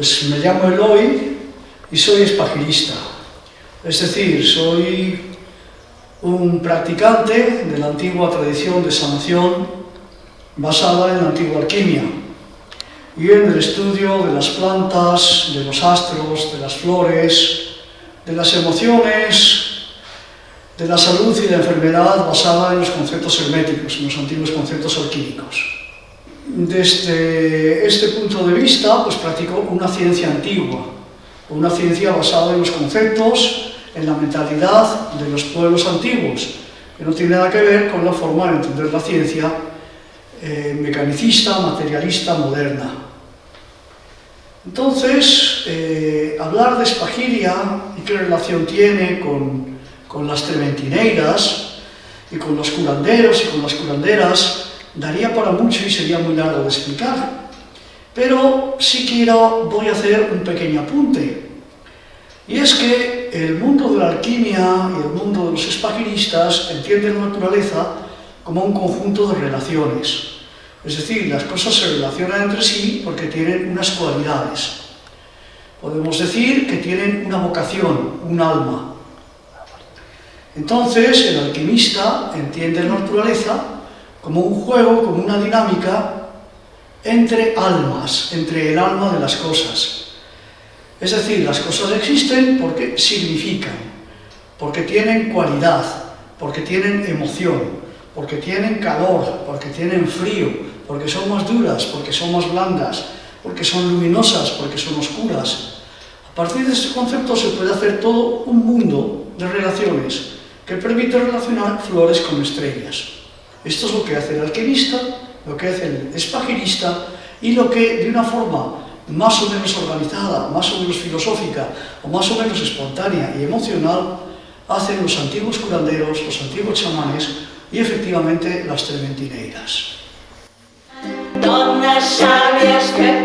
Pues me llamo Eloy y soy espagirista, es decir, soy un practicante de la antigua tradición de sanación basada en la antigua alquimia y en el estudio de las plantas, de los astros, de las flores, de las emociones, de la salud y la enfermedad basada en los conceptos herméticos, en los antiguos conceptos alquímicos. Desde este punto de vista, pues practico una ciencia antigua, una ciencia basada en los conceptos, en la mentalidad de los pueblos antiguos, que no tiene nada que ver con la forma de entender la ciencia mecanicista, materialista, moderna. Entonces, hablar de Espagiria y qué relación tiene con las trementineiras y con los curanderos y con las curanderas daría para mucho y sería muy largo de explicar. Pero sí voy a hacer un pequeño apunte. Y es que el mundo de la alquimia y el mundo de los espagiristas entienden la naturaleza como un conjunto de relaciones. Es decir, las cosas se relacionan entre sí porque tienen unas cualidades. Podemos decir que tienen una vocación, un alma. Entonces, el alquimista entiende la naturaleza como un juego, como una dinámica entre almas, entre el alma de las cosas. Es decir, las cosas existen porque significan, porque tienen cualidad, porque tienen emoción, porque tienen calor, porque tienen frío, porque son más duras, porque son más blandas, porque son luminosas, porque son oscuras. A partir de este concepto se puede hacer todo un mundo de relaciones que permite relacionar flores con estrellas. Esto es lo que hace el alquimista, lo que hace el espagirista y lo que, de una forma más o menos organizada, más o menos filosófica o más o menos espontánea y emocional, hacen los antiguos curanderos, los antiguos chamanes y efectivamente las trementineiras. Dones sabias que